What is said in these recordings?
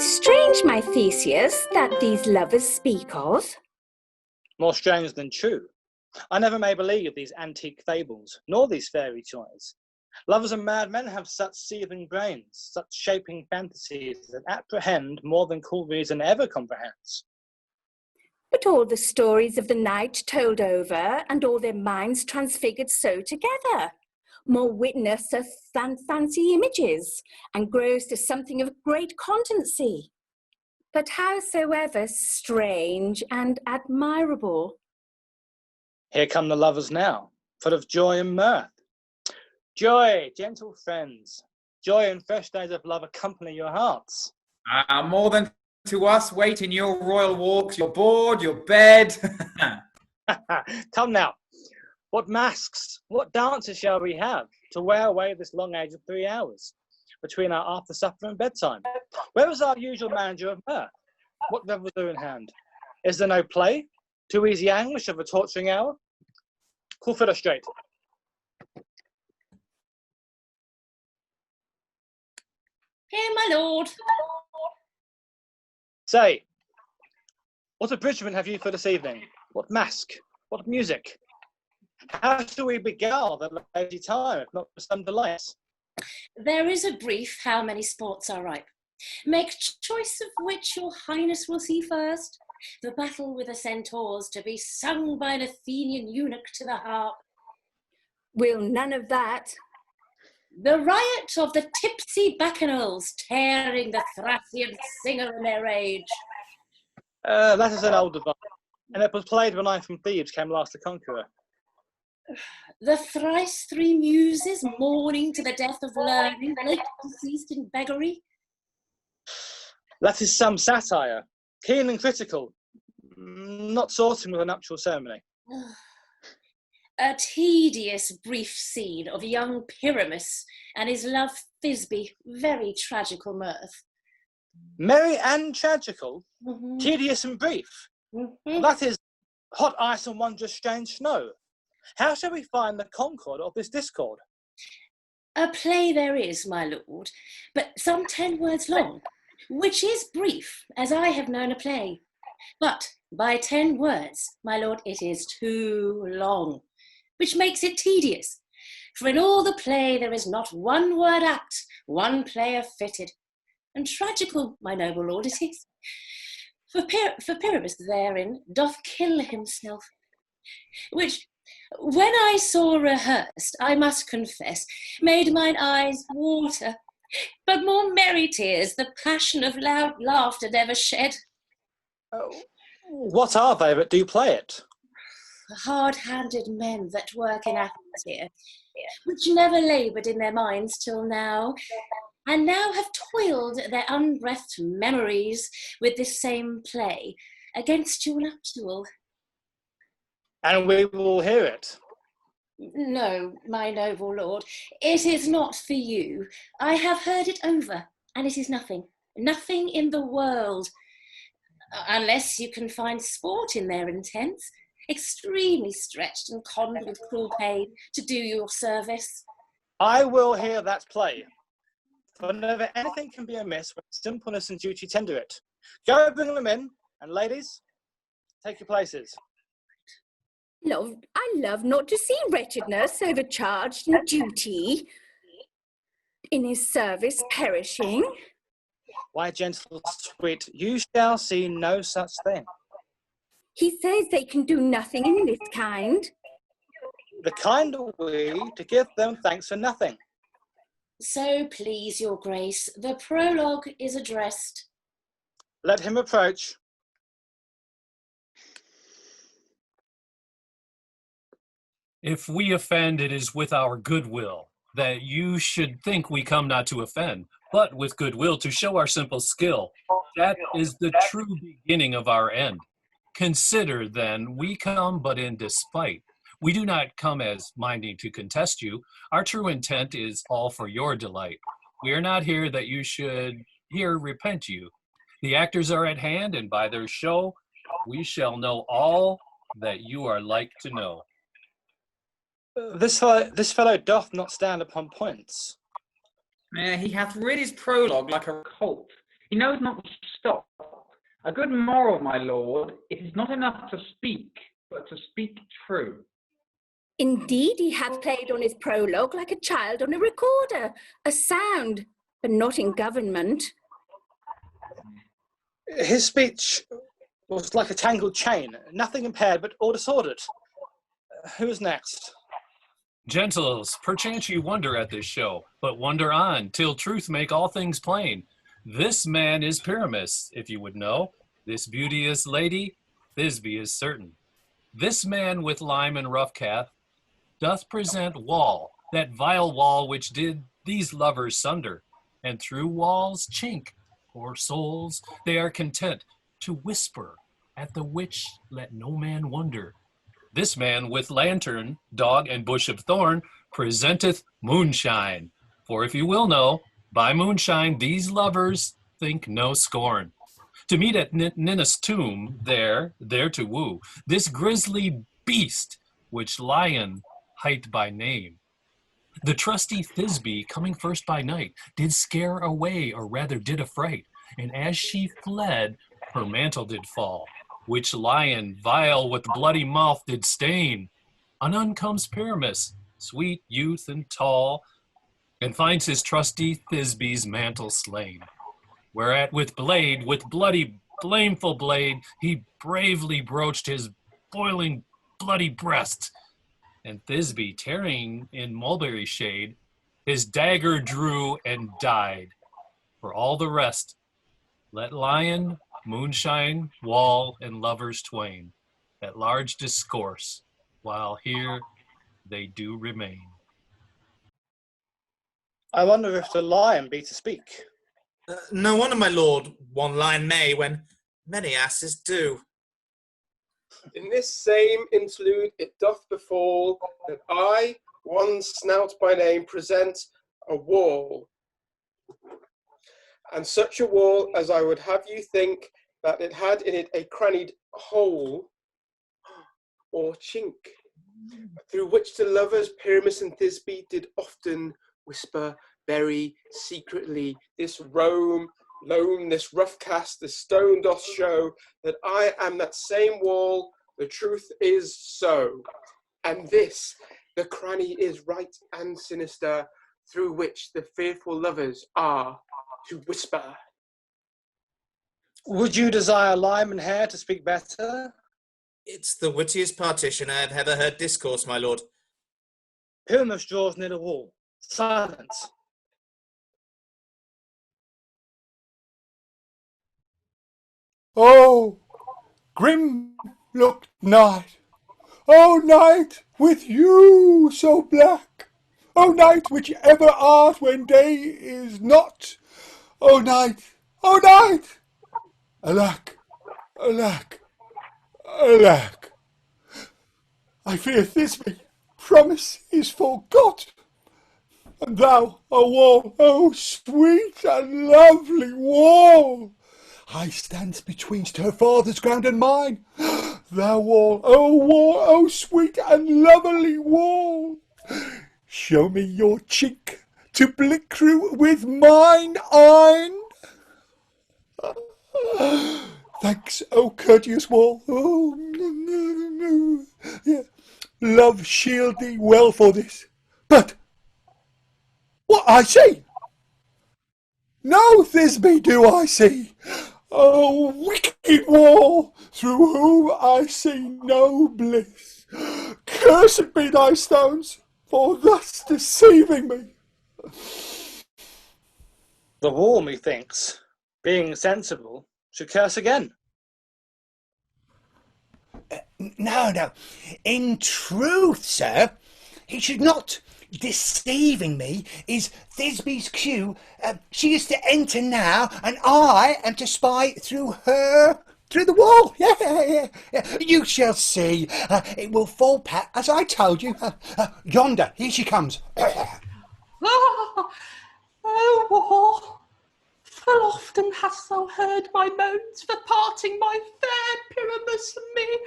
'Tis strange, my Theseus, that these lovers speak of. More strange than true. I never may believe these antique fables, nor these fairy toys. Lovers and madmen have such seething brains, such shaping fantasies that apprehend more than cool reason ever comprehends. But all the stories of the night told over, and all their minds transfigured so together, more witness of fancy images, and grows to something of great constancy. But howsoever strange and admirable. Here come the lovers now, full of joy and mirth. Joy, gentle friends, joy and fresh days of love accompany your hearts. More than to us wait in your royal walks, your board, your bed. Come now, what masks, what dances shall we have to wear away this long age of 3 hours between our after supper and bedtime? Where is our usual manager of mirth? What revels are in hand? Is there no play? Too easy anguish of a torturing hour? Call Philostrate. Here, my lord. Say, what abridgment have you for this evening? What masque? What music? How shall we beguile the lazy time, if not for some delights? There is a brief how many sports are ripe. Make choice of which your highness will see first. The battle with the centaurs to be sung by an Athenian eunuch to the harp. Will none of that. The riot of the tipsy bacchanals tearing the Thracian singer in their rage. That is an old device, and it was played when I from Thebes came last to conqueror. The thrice three muses mourning to the death of learning, late deceased in beggary. That is some satire, keen and critical, not sorting with a nuptial ceremony. A tedious brief scene of young Pyramus and his love Thisbe, very tragical mirth. Merry and tragical, tedious and brief. Mm-hmm. That is hot ice and wondrous strange snow. How shall we find the concord of this discord? A play there is, my lord, but some 10 words long, which is brief, as I have known a play. But by 10 words, my lord, it is too long, which makes it tedious. For in all the play there is not one word apt, one player fitted. And tragical, my noble lord, it is. For Pyramus therein doth kill himself, which, when I saw rehearsed, I must confess, made mine eyes water, but more merry tears the passion of loud laughter never shed. What are they that do play it? Hard-handed men that work in Athens here, which never laboured in their minds till now, and now have toiled their unbreathed memories with this same play against your nuptial. And we will hear it. No, my noble lord, it is not for you. I have heard it over, and it is nothing in the world, unless you can find sport in their intents, extremely stretched and conned with cruel pain to do your service. I will hear that play, for never anything can be amiss when simpleness and duty tender it. Go bring them in, and ladies, take your places. Love, I love not to see wretchedness overcharged in duty, in his service perishing. Why, gentle sweet, you shall see no such thing. He says they can do nothing in this kind. The kind are we to give them thanks for nothing. So please your grace, the prologue is addressed. Let him approach. If we offend, it is with our goodwill, that you should think we come not to offend, but with goodwill to show our simple skill. That is the true beginning of our end. Consider, then, we come but in despite. We do not come as minding to contest you. Our true intent is all for your delight. We are not here that you should here repent you. The actors are at hand, and by their show, we shall know all that you are like to know. This fellow doth not stand upon points. He hath read his prologue like a colt. He knows not to stop. A good moral, my lord, it is not enough to speak, but to speak true. Indeed, he hath played on his prologue like a child on a recorder, a sound, but not in government. His speech was like a tangled chain, nothing impaired but all disordered. Who's next? Gentles, perchance you wonder at this show, but wonder on, till truth make all things plain. This man is Pyramus, if you would know. This beauteous lady, Thisbe is certain. This man with lime and rough calf doth present wall, that vile wall which did these lovers sunder, and through walls chink, poor souls, they are content to whisper, at the which let no man wonder. This man with lantern, dog, and bush of thorn presenteth Moonshine. For if you will know, by moonshine these lovers think no scorn. To meet at Ninnis' tomb, there to woo, this grisly beast, which lion hight by name. The trusty Thisbe, coming first by night, did scare away, or rather did affright, and as she fled, her mantle did fall, which lion vile with bloody mouth did stain. Anon comes Pyramus, sweet youth and tall, and finds his trusty Thisbe's mantle slain. Whereat with bloody blameful blade, he bravely broached his boiling bloody breast, and Thisbe, tearing in mulberry shade, his dagger drew and died. For all the rest, let lion, moonshine, wall, and lovers twain at large discourse, while here they do remain. I wonder if the lion be to speak. No wonder, my lord, one lion may, when many asses do. In this same interlude it doth befall that I, one Snout by name, present a wall. And such a wall as I would have you think that it had in it a crannied hole or chink, through which the lovers Pyramus and Thisbe did often whisper very secretly, this Rome, lone, this rough cast, this stone doth show that I am that same wall, the truth is so. And this, the cranny is right and sinister, through which the fearful lovers are to whisper. Would you desire lime and hair to speak better? It's the wittiest partition I have ever heard discourse, my lord. Pyramus draws near the wall. Silence. Oh, grim looked night. Oh, night with you so black. Oh, night which ever art when day is not. Oh, night, oh, night. Alack, alack, alack. I fear Thisbe, promise is forgot. And thou, O wall, O sweet and lovely wall, I stand betweenst her father's ground and mine. Thou wall, O sweet and lovely wall, show me your cheek to blick through with mine eyne. Thanks, O courteous wall. Oh, yeah. Love shield thee well for this. But what I see? No Thisbe do I see. O wicked wall, through whom I see no bliss. Cursed be thy stones for thus deceiving me. The wall, methinks, being sensible, should curse again. No. In truth, sir, he should not. Deceiving me is Thisbe's cue. She is to enter now, and I am to spy through her, through the wall. Yeah. You shall see. It will fall pat, as I told you. Yonder, here she comes. Oh, wall, full often hast thou heard my moans for parting my fair Pyramus and me.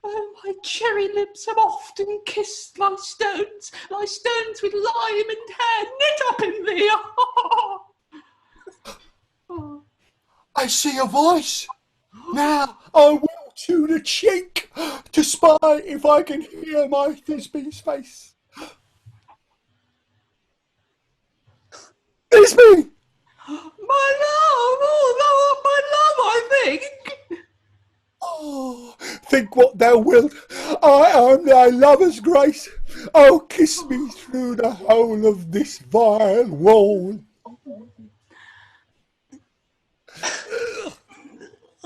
Oh, my cherry lips have often kissed thy stones with lime and hair knit up in thee. Oh. I see a voice. Now I will to the chink to spy if I can hear my Thisbe's face. Thisbe! My love! Oh, thou art my love, I think! Oh, think what thou wilt. I am thy lover's grace. Oh, kiss me through the whole of this vile wall.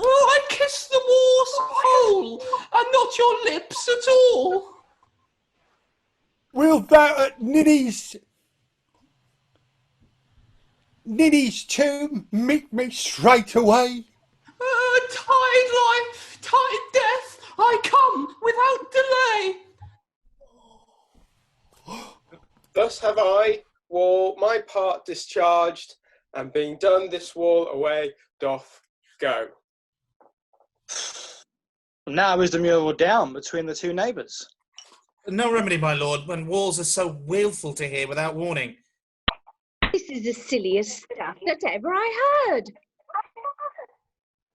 Oh, I kiss the walls whole, and not your lips at all. Wilt thou at Ninny's tomb meet me straight away? Tide life, tide death, I come without delay. Thus have I, wall, my part discharged, and being done this wall away doth go. Now is the mural down between the two neighbours. No remedy, my lord, when walls are so wailful to hear without warning. This is the silliest stuff that ever I heard.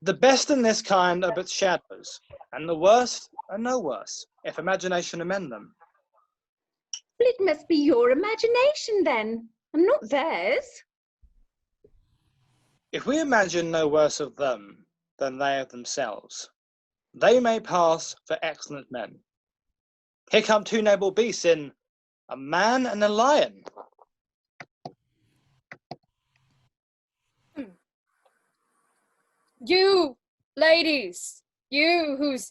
The best in this kind are but shadows, and the worst are no worse, if imagination amend them. Well, it must be your imagination then, and not theirs. If we imagine no worse of them than they of themselves, they may pass for excellent men. Here come two noble beasts in a man and a lion. You, ladies, you whose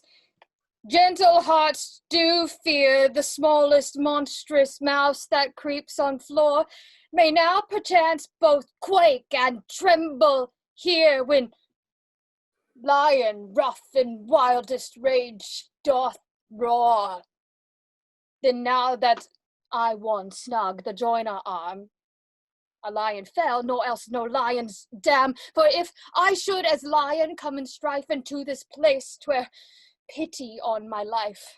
gentle hearts do fear the smallest monstrous mouse that creeps on floor, may now perchance both quake and tremble here when lion rough in wildest rage doth roar. Then now that I won Snug the joiner arm, a lion fell, nor else no lion's dam. For if I should as lion come in strife into this place, 'twere pity on my life.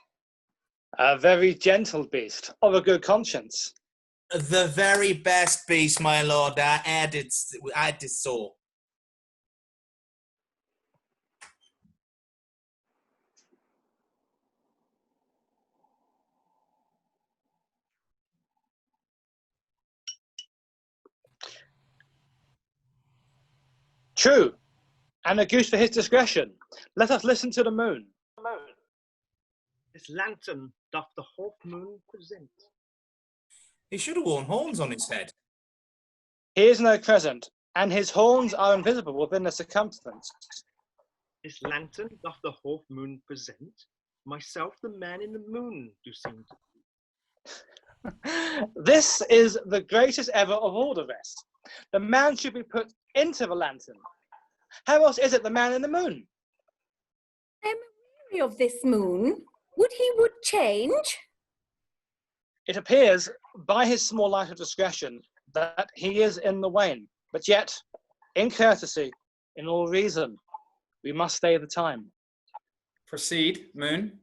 A very gentle beast, of a good conscience. The very best beast, my lord, I did saw. True, and a goose for his discretion. Let us listen to the moon. This lantern doth the half moon present. He should have worn horns on his head. He is no crescent, and his horns are invisible within the circumference. This lantern doth the half moon present. Myself the man in the moon do seem to. This is the greatest ever of all the rest. The man should be put into the lantern. How else is it the man in the moon? I am weary of this moon. Would he would change? It appears, by his small light of discretion, that he is in the wane. But yet, in courtesy, in all reason, we must stay the time. Proceed, Moon.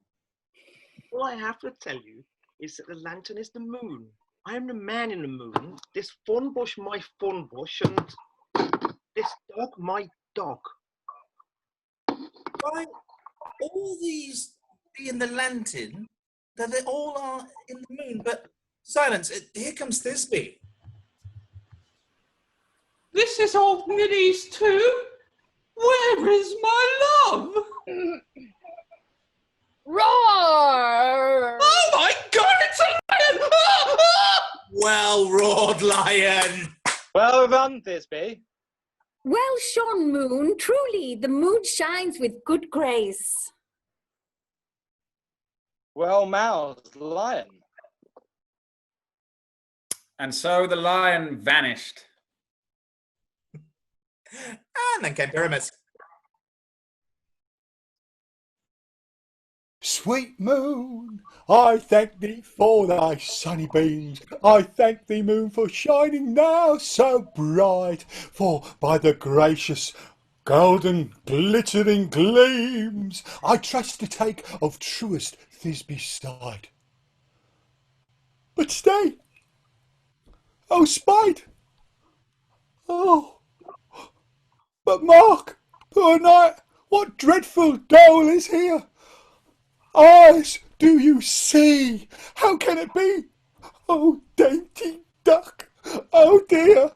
All I have to tell you is that the lantern is the moon. I am the man in the moon. This fun bush my fun bush, and this dog my dog. Why, all these be in the lantern, that they all are in the moon, but silence, here comes Thisbe. This is old Ninny's tomb. Where is my love? Roar! Oh my God, it's a lion! Ah, ah! Well roared, lion! Well run, Thisbe. Well shone, moon. Truly, the moon shines with good grace. Well mouthed, lion. And so the lion vanished. And then came Pyramus. Sweet moon, I thank thee for thy sunny beams. I thank thee, moon, for shining now so bright. For by the gracious golden glittering gleams, I trust to take of truest Thisbe's side. But stay, oh spite, oh, but mark, Poor knight, what dreadful dole is here? Eyes, do you see? How can it be? Oh, dainty duck, oh dear,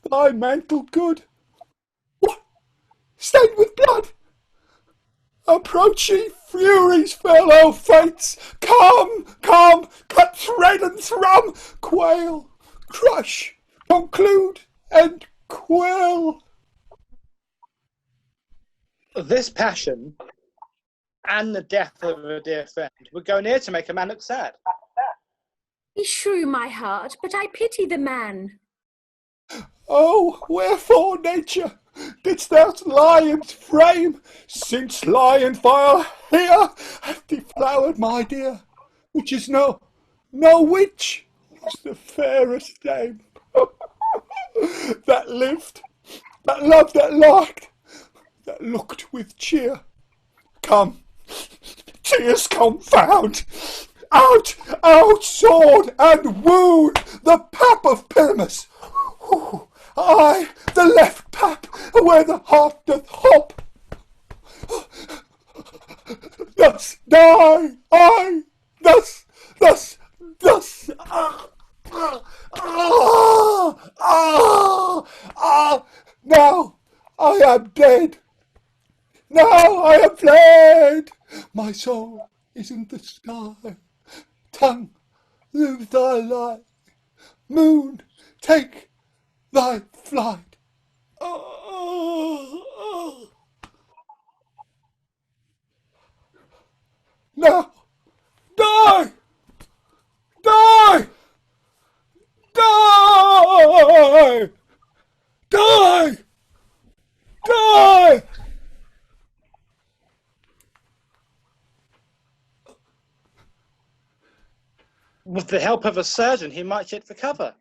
thy mantle good. What? Stained with blood? Approach ye, furies, fellow fates! Come, come, cut thread and thrum, quail, crush, conclude, and quell. This passion and the death of a dear friend would go near to make a man look sad. Beshrew my heart, but I pity the man. Oh, wherefore, nature, didst thou lion's frame, since lion fire here hath deflowered my dear, which is no witch, was the fairest dame that lived, that loved, that liked, that looked with cheer. Come, tears confound! Out, out, sword and wound the pap of Pyramus! Aye, the left pap, where the heart doth hop. Thus die I, thus. Now I am dead. Now I am fled. My soul is in the sky. Tongue, lose thy light. Moon, take thy flight. Now, die! Die! Die! Die! Die! With the help of a surgeon, he might yet recover.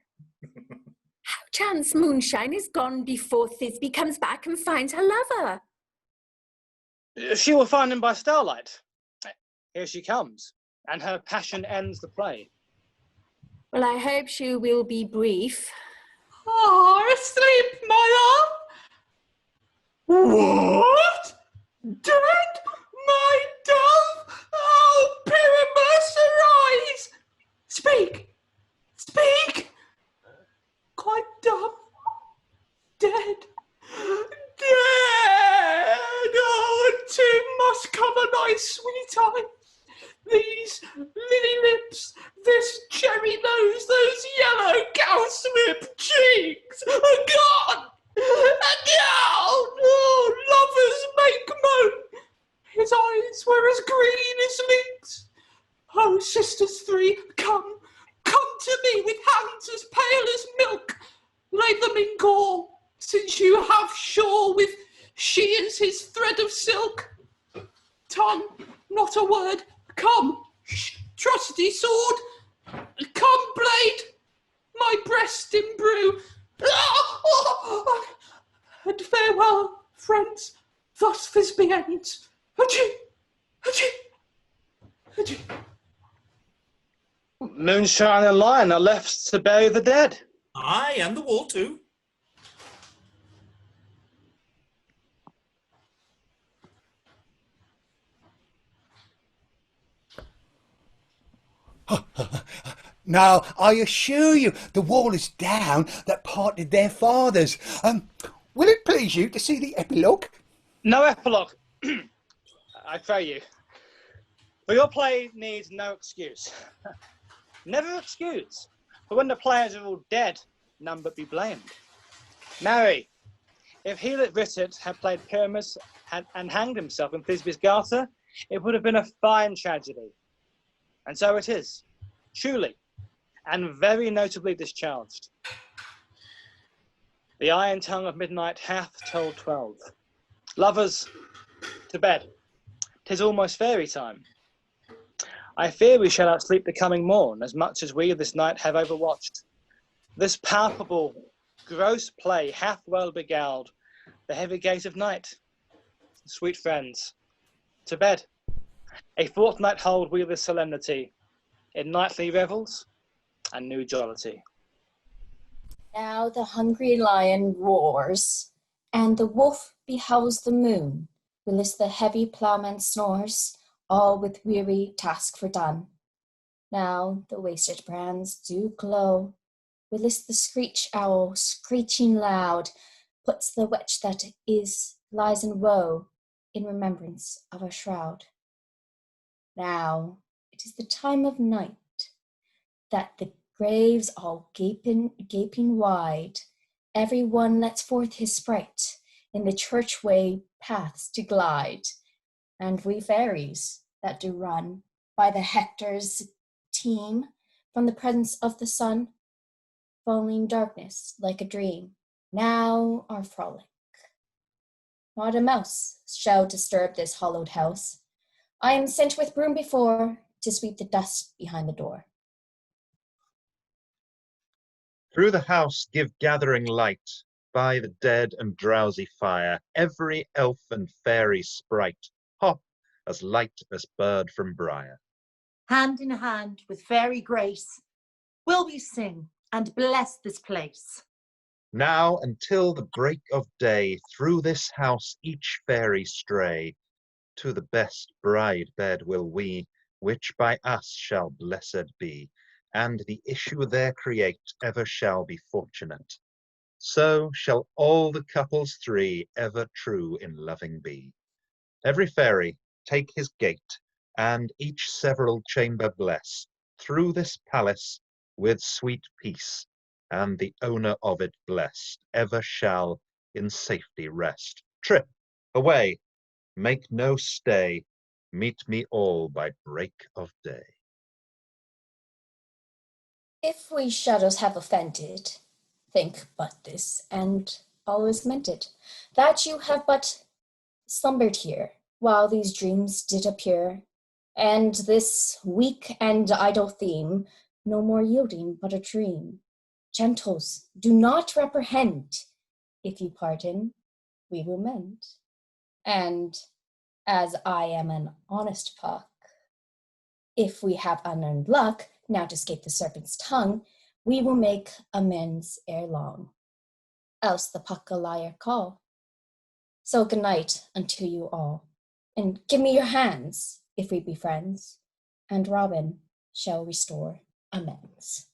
How chance Moonshine is gone before Thisbe comes back and finds her lover? She will find him by starlight. Here she comes, and her passion ends the play. Well, I hope she will be brief. Asleep, my love? What? Dead, my dove? Oh, Pyramus, arise! Speak! Speak! Quite dumb. Dead. Dead! Oh, and two must cover thy sweet eyes. These lily lips, this cherry nose, those yellow cowslip cheeks are gone! And now, oh, lovers make moan. His eyes were as green as links. Oh, sisters three, come to me with hands as pale as milk. Lay them in gall, since you have sure with shears his thread of silk. Tongue, not a word. Come, trusty sword. Come, blade, my breast imbrue. And farewell, friends. Thus Thisbe ends. Adieu, adieu, adieu. Moonshine and Lion are left to bury the dead. Aye, and the wall too. Now, I assure you, the wall is down that parted their fathers. Will it please you to see the epilogue? No epilogue. I pray you. For your play needs no excuse. Never excuse. For when the players are all dead, none but be blamed. Marry, if he that writ it had played Pyramus and hanged himself in Thisbe's garter, it would have been a fine tragedy. And so it is, truly, and very notably discharged. The iron tongue of midnight hath told 12. Lovers, to bed. 'Tis almost fairy time. I fear we shall outsleep the coming morn, as much as we this night have overwatched. This palpable, gross play hath well beguiled the heavy gate of night. Sweet friends, to bed. A fortnight hold we this solemnity, in nightly revels and new jollity. Now the hungry lion roars, and the wolf beholds the moon, whilst the heavy ploughman snores, all with weary task fordone. Now the wasted brands do glow, whilst the screech owl, screeching loud, puts the wretch that lies in woe, in remembrance of a shroud. Now it is the time of night, that the graves all gaping wide, every one lets forth his sprite, in the churchway paths to glide, and we fairies that do run by the Hector's team from the presence of the sun, falling darkness like a dream, now our frolic. Not a mouse shall disturb this hallowed house. I am sent with broom before to sweep the dust behind the door. Through the house give gathering light, by the dead and drowsy fire, every elf and fairy sprite hop as light as bird from briar. Hand in hand with fairy grace, will we sing and bless this place. Now until the break of day, through this house each fairy stray, to the best bride bed will we, which by us shall blessed be, and the issue there create ever shall be fortunate. So shall all the couples three ever true in loving be. Every fairy take his gate, and each several chamber bless, through this palace with sweet peace, and the owner of it blessed ever shall in safety rest. Trip away, make no stay, meet me all by break of day. If we shadows have offended, think but this, and always meant it, that you have but slumbered here, while these dreams did appear, and this weak and idle theme, no more yielding but a dream. Gentles, do not reprehend. If you pardon, we will mend. And as I am an honest puck, if we have unearned luck, now to escape the serpent's tongue, we will make amends ere long. Else the puck a liar call. So good night unto you all, and give me your hands, if we be friends, and Robin shall restore amends.